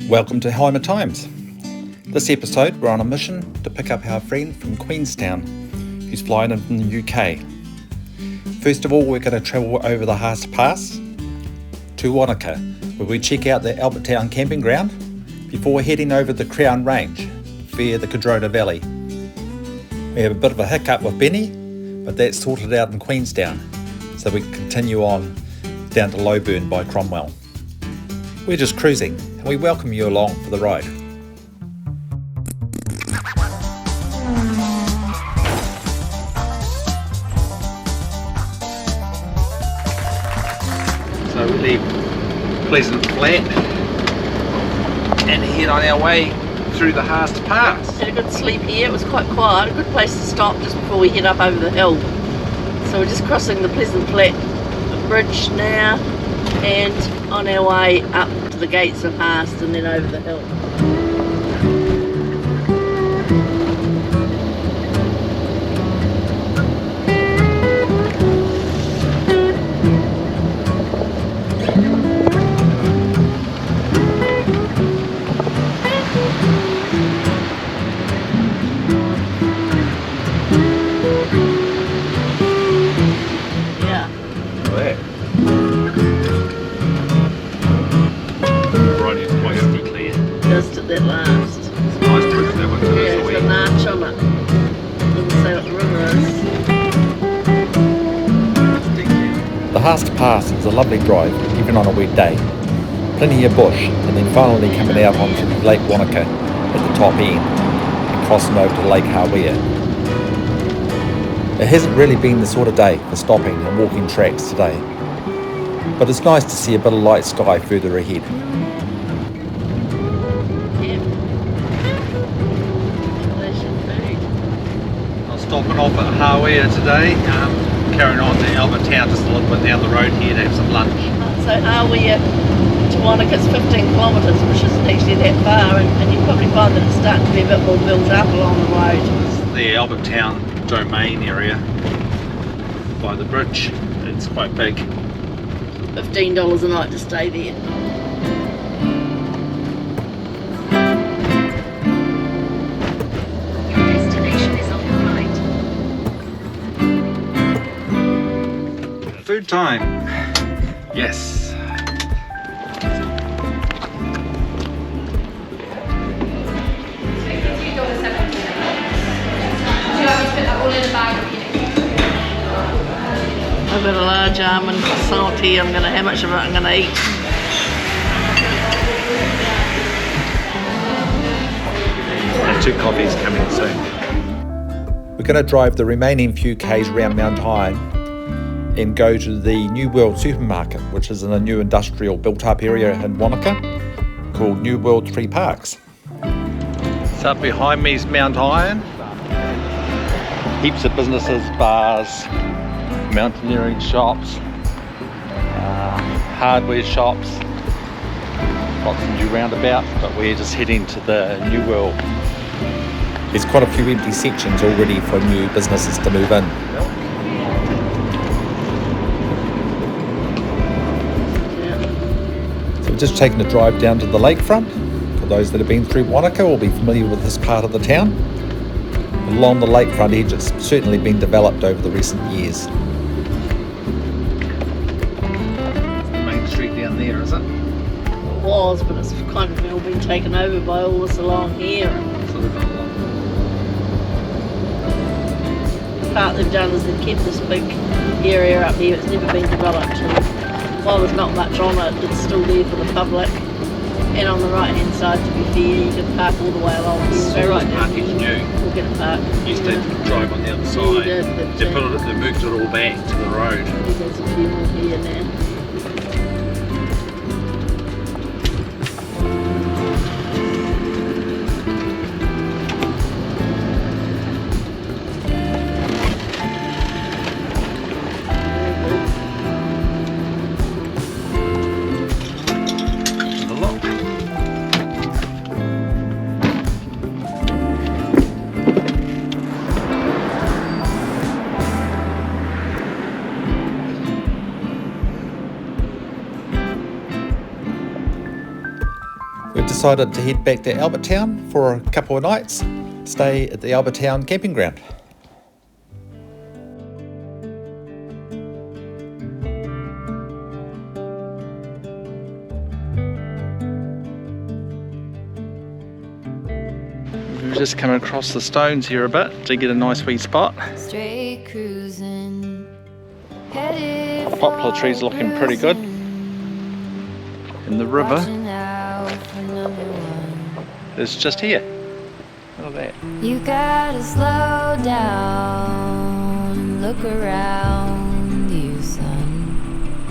Welcome to Heimer Times. This episode we're on a mission to pick up our friend from Queenstown who's flying in from the UK. First of all, we're going to travel over the Haast Pass to Wanaka, where we check out the Albertown camping ground before heading over the Crown Range via the Cadrona Valley. We have a bit of a hiccup with Benny, but that's sorted out in Queenstown, so we can continue on down to Lowburn by Cromwell. We're just cruising, and we welcome you along for the ride. So we leave Pleasant Flat and head on our way through the Haast Pass. Had a good sleep here. It was quite quiet, a good place to stop just before we head up over the hill. So we're just crossing the Pleasant Flat bridge now and on our way up to the gates of Haast and then over the hill. That last. It's nice proof that one. Yeah, it's got an arch on it. Doesn't say what the river is. The Haast Pass is a lovely drive, even on a wet day. Plenty of bush, and then finally coming out onto Lake Wanaka at the top end and crossing over to Lake Hawea. It hasn't really been the sort of day for stopping and walking tracks today, but it's nice to see a bit of light sky further ahead. Stopping off at Hawea today, carrying on to Albertown just a little bit down the road here to have some lunch. So Hawea to Wanaka is 15 kilometres, which isn't actually that far, and you probably find that it's starting to be a bit more built up along the road. It's the Albertown domain area by the bridge. It's quite big. $15 a night to stay there. Food time. Yes. I've got a large almond croissant here. How much of it I'm going to eat. And 2 coffees coming soon. We're going to drive the remaining few k's around Mount Iron and go to the New World supermarket, which is in a new industrial built-up area in Wanaka called New World 3 Parks. So up behind me is Mount Iron. Heaps of businesses, bars, mountaineering shops, hardware shops, lots of new roundabouts, but we're just heading to the New World. There's quite a few empty sections already for new businesses to move in. Just taking a drive down to the lakefront. For those that have been through Wanaka will be familiar with this part of the town. Along the lakefront edge, it's certainly been developed over the recent years. It's the main street down there, is it? It was, but it's kind of all been taken over by all this along here. The part they've done is they've kept this big area up here. It's never been developed. And while there's not much on it, it's still there for the public. And on the right hand side, to be fair, you can park all the way along here. So right down here. We'll get a park. Used to drive on the other side. Yeah, but they moved it all back to the road. There's a few more here now. We've decided to head back to Albertown for a couple of nights, stay at the Albertown camping ground. We've just come across the stones here a bit to get a nice wee spot. Straight cruising, The poplar tree's looking pretty good. And the river is just here. Look at that. you gotta slow down, look around you, son.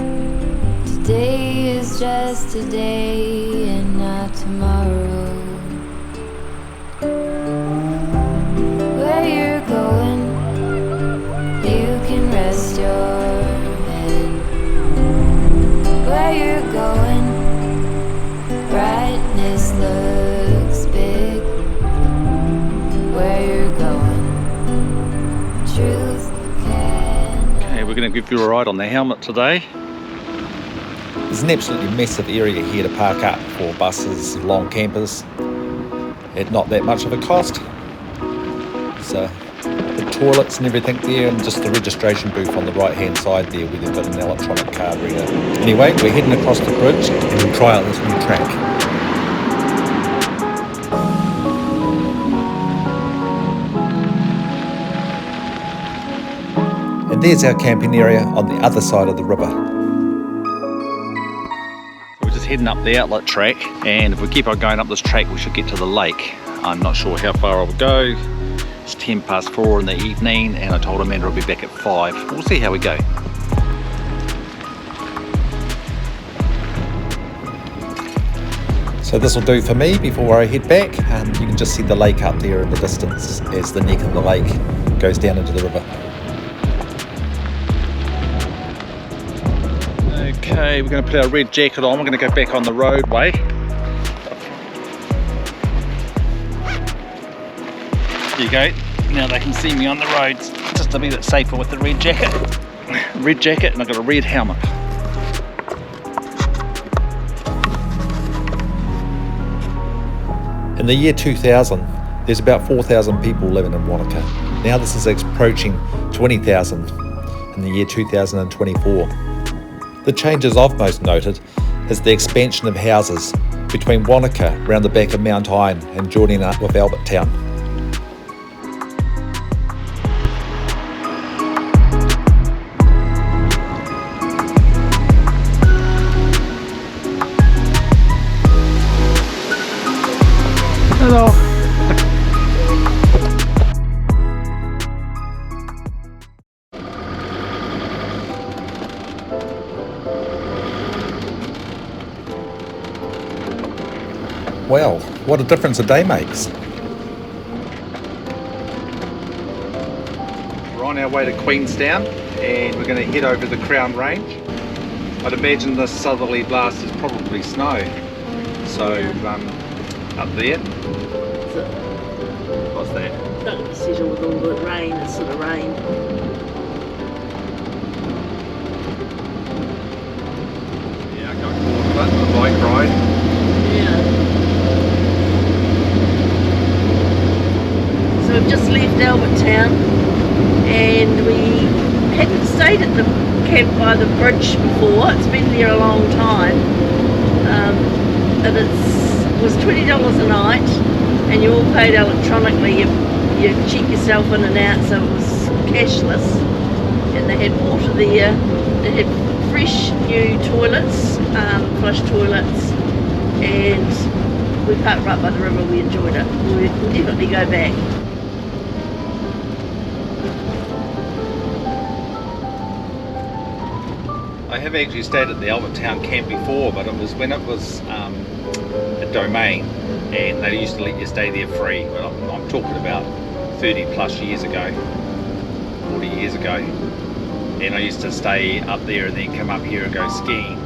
Today is just today and not tomorrow. Where you're going, you can rest your head. Where you're going, brightness looks big. Where you're going, truth can. Okay, we're going to give you a ride on the helmet today. There's an absolutely massive area here to park up for buses, long campers, at not that much of a cost. So the toilets and everything there, and just the registration booth on the right hand side there where they've got an electronic card reader. Anyway, we're heading across the bridge and we'll try out this new track. And there's our camping area on the other side of the river. So we're just heading up the outlet track, and if we keep on going up this track we should get to the lake. I'm not sure how far I'll go. It's 4:10 in the evening, and I told Amanda I'll be back at 5. We'll see how we go. So this will do for me before I head back. You can just see the lake up there in the distance as the neck of the lake goes down into the river. Okay, we're going to put our red jacket on. We're going to go back on the roadway. There you go. Now they can see me on the roads. Just a bit safer with the red jacket. Red jacket, and I've got a red helmet. In the year 2000, there's about 4,000 people living in Wanaka. Now this is approaching 20,000 in the year 2024. The changes I've most noted is the expansion of houses between Wanaka round the back of Mount Iron and joining up with Albertown. Hello. Well, what a difference a day makes. We're on our way to Queenstown, and we're going to head over the Crown Range. I'd imagine this southerly blast is probably snow. So, up there. What's that? It's not going to settle with all the rain, it's sort of rain. Yeah, going forward a bit, the bike ride. Yeah. So we've just left Albertown, and we hadn't stayed at the camp by the bridge before. It's been there a long time. And it was $20 a night, and you all paid electronically. You check yourself in and out, so it was cashless. And they had water there. They had fresh new toilets, flush toilets, and we parked right by the river. We enjoyed it. We'll definitely go back. I have actually stayed at the Albertown camp before, but it was when it was a domain, and they used to let you stay there free. But I'm talking about 30 plus years ago, 40 years ago, and I used to stay up there and then come up here and go skiing.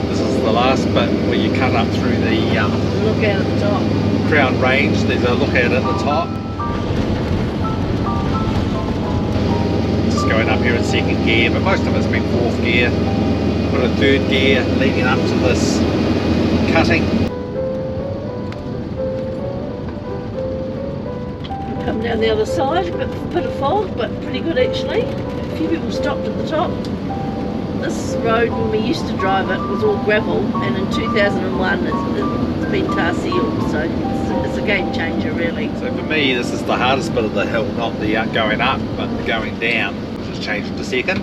This is the last bit where you cut up through the Look out at the top. Crown Range. There's a lookout at the top. Just going up here in second gear, but most of it's been fourth gear. got a third gear leading up to this cutting. Come down the other side, a bit of fog, but pretty good actually. A few people stopped at the top. This road, when we used to drive it, was all gravel, and in 2001 it's been tar sealed, so it's a game changer really. So for me, this is the hardest bit of the hill, not the going up, but the going down. Just change it to second.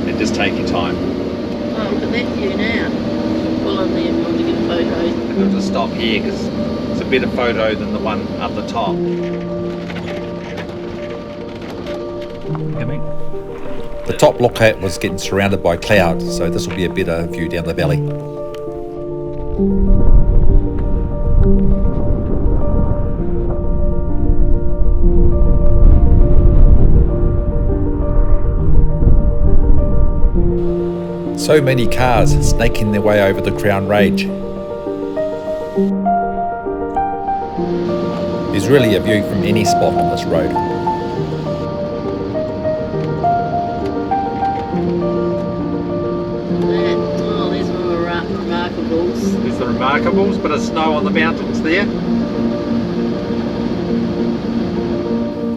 And just take your time. Oh, look at that view now. Pull in there if you want to get photos. I'll just stop here because it's a better photo than the one up the top. The top lookout was getting surrounded by clouds, so this will be a better view down the valley. So many cars snaking their way over the Crown Range. There's really a view from any spot on this road. There's the Remarkables. There's the Remarkables, bit of snow on the mountains there.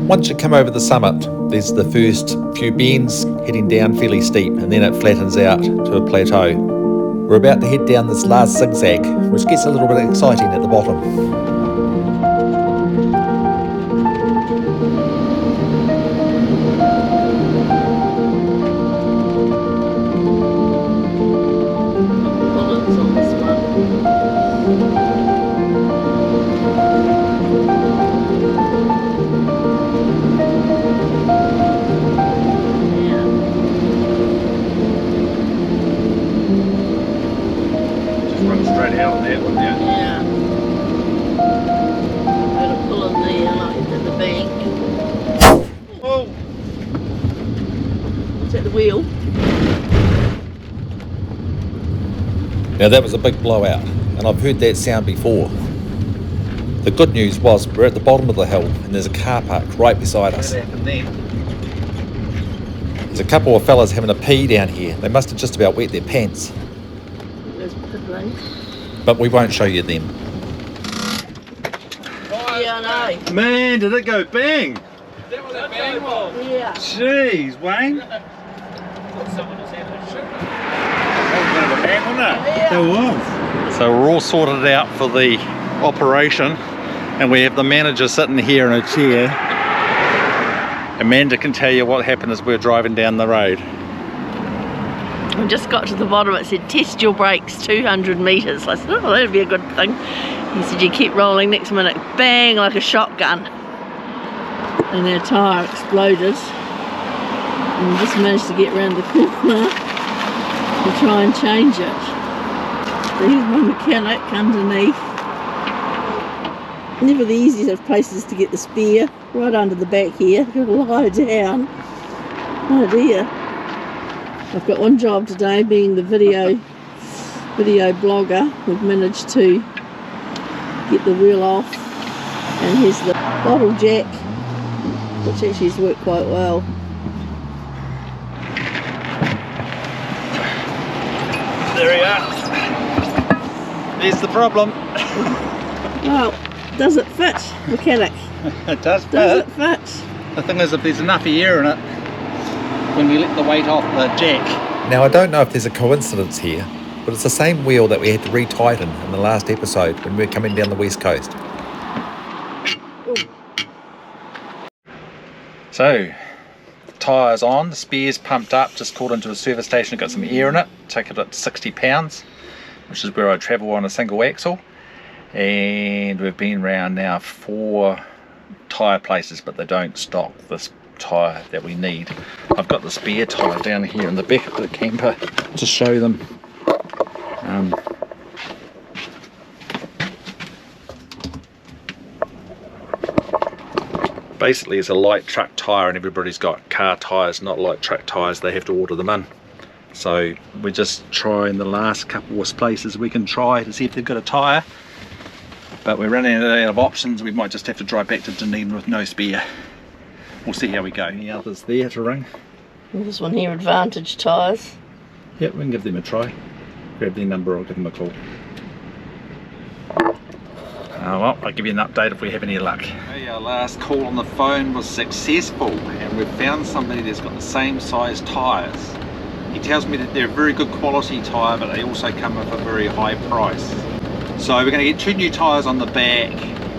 Once you come over the summit, there's the first few bends heading down fairly steep, and then it flattens out to a plateau. We're about to head down this last zigzag, which gets a little bit exciting at the bottom. Wheel. Now that was a big blowout, and I've heard that sound before. The good news was we're at the bottom of the hill and there's a car parked right beside us. There's a couple of fellas having a pee down here. They must have just about wet their pants. But we won't show you them. Yeah, I know. Man, did it go bang? That was a bang one. Yeah. Jeez, Wayne. It was. So we're all sorted out for the operation, and we have the manager sitting here in a chair. Amanda can tell you what happened as we were driving down the road. We just got to the bottom, it said test your brakes 200 metres. I said, oh, that'd be a good thing. He said you keep rolling, next minute bang like a shotgun. And our tyre exploded. And we just managed to get around the corner to try and change it. So here's my mechanic underneath. Never the easiest of places to get the spare, right under the back here. Got to lie down. Oh dear. I've got one job today, being the video blogger. We've managed to get the wheel off, and here's the bottle jack, which actually has worked quite well. There we are. There's the problem. Well, does it fit, mechanic? It does fit. Does it fit? The thing is, if there's enough air in it, when we let the weight off the jack. Now I don't know if there's a coincidence here, but it's the same wheel that we had to re-tighten in the last episode when we were coming down the west coast. So, the tyre's on, the spare's pumped up, just called into a service station, got some air in it, take it up to 60 pounds, which is where I travel on a single axle. And we've been around now 4 tyre places, but they don't stock this tyre that we need. I've got the spare tyre down here in the back of the camper to show them. Basically it's a light truck tyre, and everybody's got car tyres, not light truck tyres. They have to order them in. So we're just trying the last couple of places we can try to see if they've got a tyre. But we're running out of options. We might just have to drive back to Dunedin with no spare. We'll see how we go. Any others there to ring? This one here, Advantage tyres. Yep, we can give them a try. Grab their number, I'll give them a call. Well, I'll give you an update if we have any luck. Okay, our last call on the phone was successful, and we've found somebody that's got the same size tyres. He tells me that they're a very good quality tyre, but they also come with a very high price. So we're going to get 2 new tyres on the back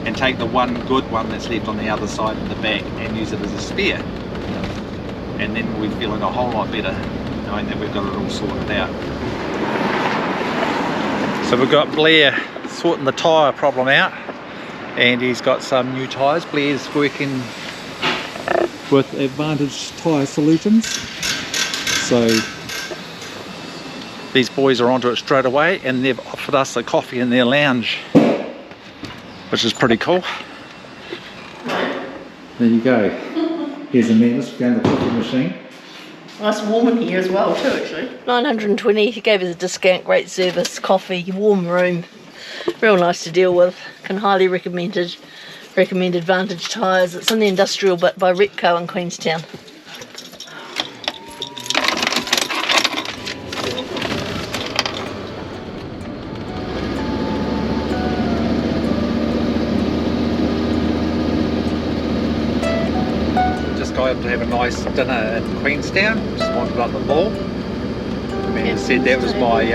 and take the one good one that's left on the other side of the back and use it as a spare. And then we'll be feeling a whole lot better knowing that we've got it all sorted out. So we've got Blair sorting the tyre problem out, and he's got some new tyres. Blair's working with Advantage Tyre Solutions. So these boys are onto it straight away, and they've offered us a coffee in their lounge, which is pretty cool. There you go. Here's Amanda's down the coffee machine. Nice warm in here as well too, actually. 920, he gave us a discount, great service, coffee, warm room. Real nice to deal with. Can highly recommend Advantage tyres. It's in the industrial bit by Repco in Queenstown. To have a nice dinner in Queenstown, just wandered up the mall. The man said that was my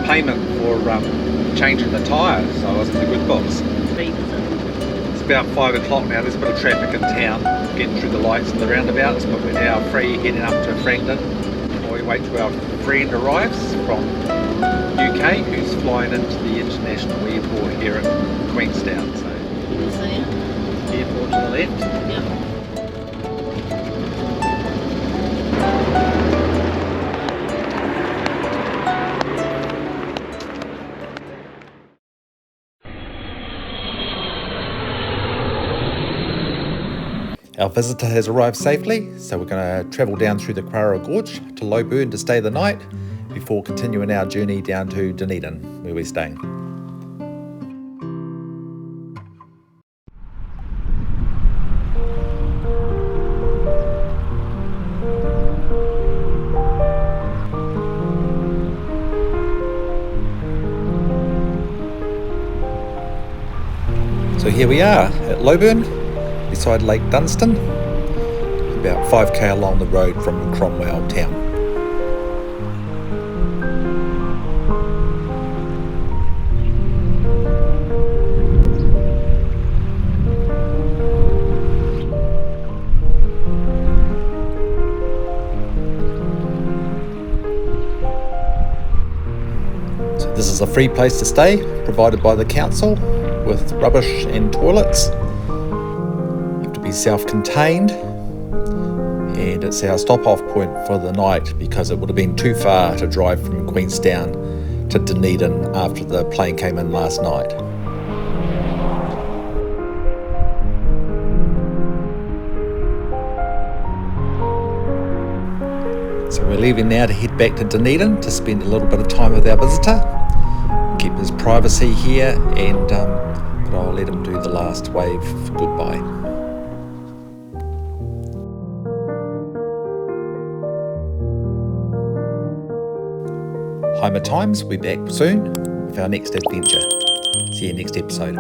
payment for changing the tyres, so I was in the good books. It's about 5 o'clock now, there's a bit of traffic in town, getting through the lights and the roundabouts, but we're now free heading up to Frankton while we wait till our friend arrives from UK, who's flying into the international airport here in Queenstown. So, airport to the left. Yep. Our visitor has arrived safely, so we're going to travel down through the Quara Gorge to Lowburn to stay the night before continuing our journey down to Dunedin, where we're staying. So here we are at Lowburn, beside Lake Dunstan, about 5k along the road from Cromwell town. So this is a free place to stay, provided by the council, with rubbish and toilets. Be self-contained, and it's our stop-off point for the night because it would have been too far to drive from Queenstown to Dunedin after the plane came in last night. So we're leaving now to head back to Dunedin to spend a little bit of time with our visitor, keep his privacy here, and but I'll let him do the last wave for goodbye. Timer Times, we'll be back soon with our next adventure. See you next episode.